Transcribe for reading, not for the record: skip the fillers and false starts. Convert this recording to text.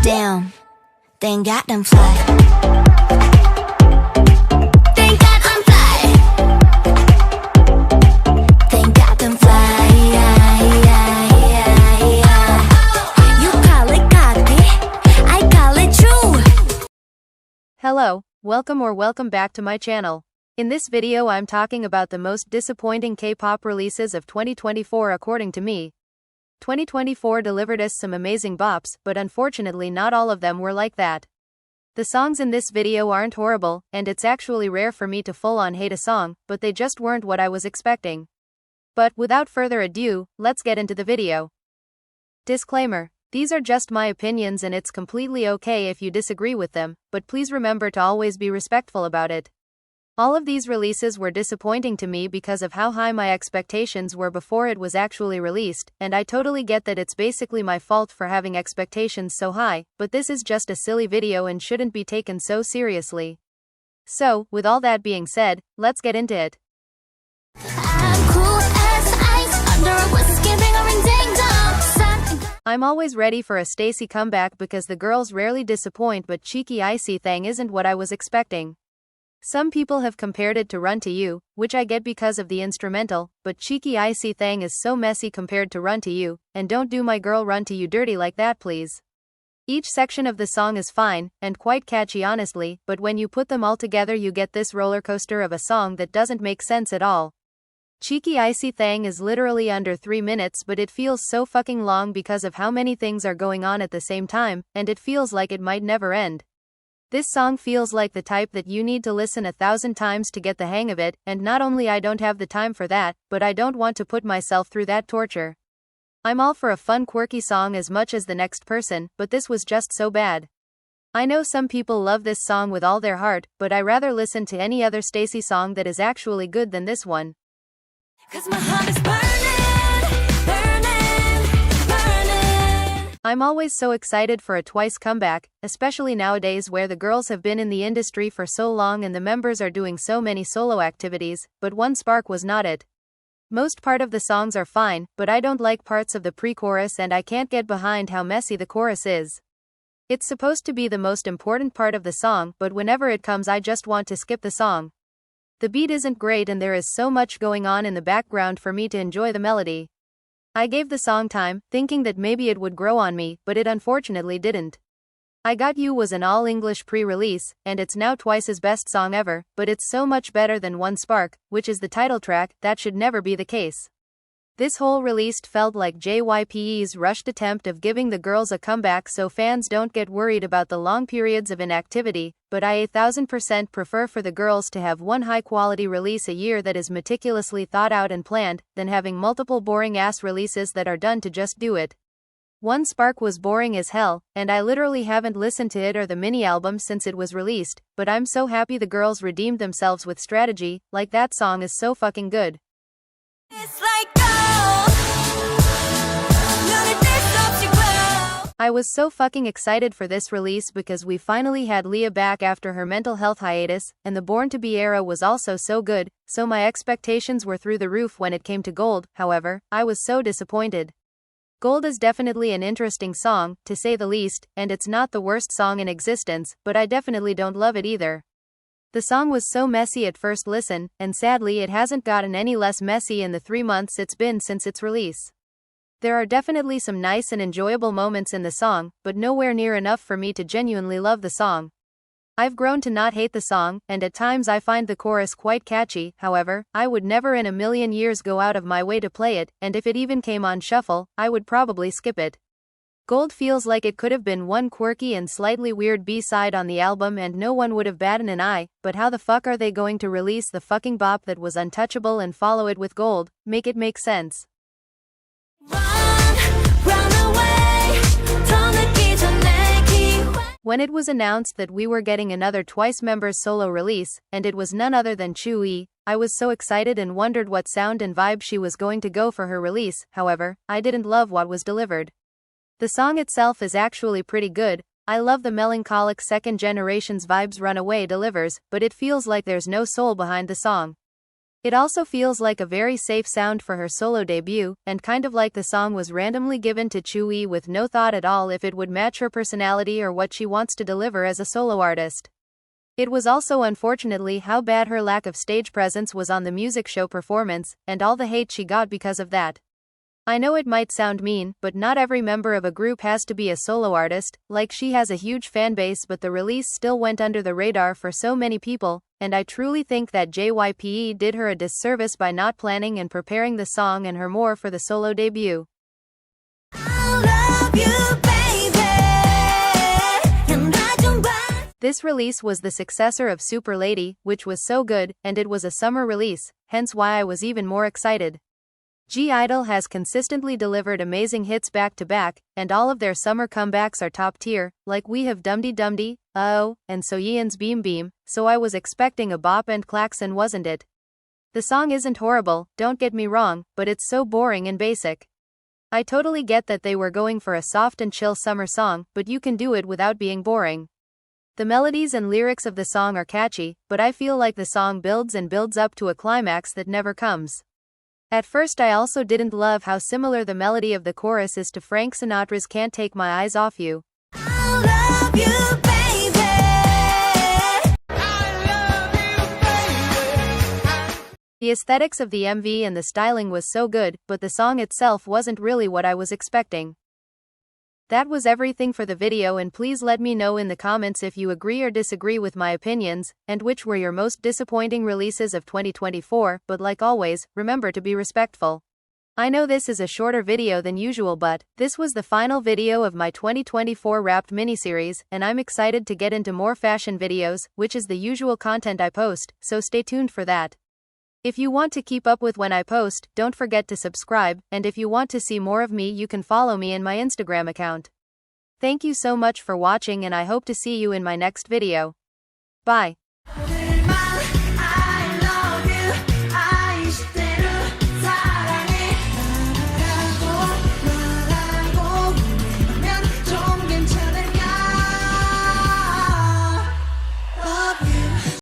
Damn, thank God I'm fly. Thank God I'm fly. Thank God I'm fly. You call it cocky, I call it true. Hello, welcome back to my channel. In this video I'm talking about the most disappointing K-pop releases of 2024 according to me. 2024 delivered us some amazing bops, but unfortunately not all of them were like that. The songs in this video aren't horrible, and it's actually rare for me to full-on hate a song, but they just weren't what I was expecting. But, without further ado, let's get into the video. Disclaimer: these are just my opinions and it's completely okay if you disagree with them, but please remember to always be respectful about it. All of these releases were disappointing to me because of how high my expectations were before it was actually released, and I totally get that it's basically my fault for having expectations so high, but this is just a silly video and shouldn't be taken so seriously. So, with all that being said, let's get into it. I'm always ready for a Stacy comeback because the girls rarely disappoint, but cheeky Icy Thang isn't what I was expecting. Some people have compared it to Run to You, which I get because of the instrumental, but cheeky Icy Thang is so messy compared to Run to You, and don't do my girl Run to You dirty like that please. Each section of the song is fine, and quite catchy honestly, but when you put them all together you get this roller coaster of a song that doesn't make sense at all. Cheeky Icy Thang is literally under 3 minutes, but it feels so fucking long because of how many things are going on at the same time, and it feels like it might never end. This song feels like the type that you need to listen 1,000 times to get the hang of it, and not only I don't have the time for that, but I don't want to put myself through that torture. I'm all for a fun quirky song as much as the next person, but this was just so bad. I know some people love this song with all their heart, but I rather listen to any other Stacy song that is actually good than this one. 'Cause my heart is I'm always so excited for a Twice comeback, especially nowadays where the girls have been in the industry for so long and the members are doing so many solo activities, but One Spark was not it. Most part of the songs are fine, but I don't like parts of the pre-chorus and I can't get behind how messy the chorus is. It's supposed to be the most important part of the song, but whenever it comes I just want to skip the song. The beat isn't great and there is so much going on in the background for me to enjoy the melody. I gave the song time, thinking that maybe it would grow on me, but it unfortunately didn't. I Got You was an all-English pre-release, and it's now Twice's best song ever, but it's so much better than One Spark, which is the title track. That should never be the case. This whole release felt like JYP's rushed attempt of giving the girls a comeback so fans don't get worried about the long periods of inactivity, but I 1000% prefer for the girls to have one high-quality release a year that is meticulously thought out and planned, than having multiple boring-ass releases that are done to just do it. One Spark was boring as hell, and I literally haven't listened to it or the mini-album since it was released, but I'm so happy the girls redeemed themselves with Strategy, like that song is so fucking good. It's like I was so fucking excited for this release because we finally had Leah back after her mental health hiatus, and the Born to Be era was also so good, so my expectations were through the roof when it came to Gold. However, I was so disappointed. Gold is definitely an interesting song, to say the least, and it's not the worst song in existence, but I definitely don't love it either. The song was so messy at first listen, and sadly it hasn't gotten any less messy in the 3 months it's been since its release. There are definitely some nice and enjoyable moments in the song, but nowhere near enough for me to genuinely love the song. I've grown to not hate the song, and at times I find the chorus quite catchy. However, I would never in a million years go out of my way to play it, and if it even came on shuffle, I would probably skip it. Gold feels like it could have been one quirky and slightly weird B-side on the album and no one would have batted an eye, but how the fuck are they going to release the fucking bop that was untouchable and follow it with Gold? Make it make sense. When it was announced that we were getting another Twice member's solo release, and it was none other than Choo, I was so excited and wondered what sound and vibe she was going to go for her release. However, I didn't love what was delivered. The song itself is actually pretty good. I love the melancholic second generation's vibes Runaway delivers, but it feels like there's no soul behind the song. It also feels like a very safe sound for her solo debut, and kind of like the song was randomly given to Chui with no thought at all if it would match her personality or what she wants to deliver as a solo artist. It was also unfortunately how bad her lack of stage presence was on the music show performance, and all the hate she got because of that. I know it might sound mean, but not every member of a group has to be a solo artist, like she has a huge fan base but the release still went under the radar for so many people, and I truly think that JYPE did her a disservice by not planning and preparing the song and her more for the solo debut. This release was the successor of Super Lady, which was so good, and it was a summer release, hence why I was even more excited. G-Idol has consistently delivered amazing hits back to back, and all of their summer comebacks are top tier, like we have Dumdy Dumdy, Oh, and Soyeon's Beam Beam, so I was expecting a bop, and Klaxon wasn't it. The song isn't horrible, don't get me wrong, but it's so boring and basic. I totally get that they were going for a soft and chill summer song, but you can do it without being boring. The melodies and lyrics of the song are catchy, but I feel like the song builds and builds up to a climax that never comes. At first I also didn't love how similar the melody of the chorus is to Frank Sinatra's Can't Take My Eyes Off You. I love you, baby. The aesthetics of the MV and the styling was so good, but the song itself wasn't really what I was expecting. That was everything for the video, and please let me know in the comments if you agree or disagree with my opinions, and which were your most disappointing releases of 2024, but like always, remember to be respectful. I know this is a shorter video than usual, but this was the final video of my 2024 Wrapped miniseries, and I'm excited to get into more fashion videos, which is the usual content I post, so stay tuned for that. If you want to keep up with when I post, don't forget to subscribe, and if you want to see more of me you can follow me in my Instagram account. Thank you so much for watching, and I hope to see you in my next video. Bye.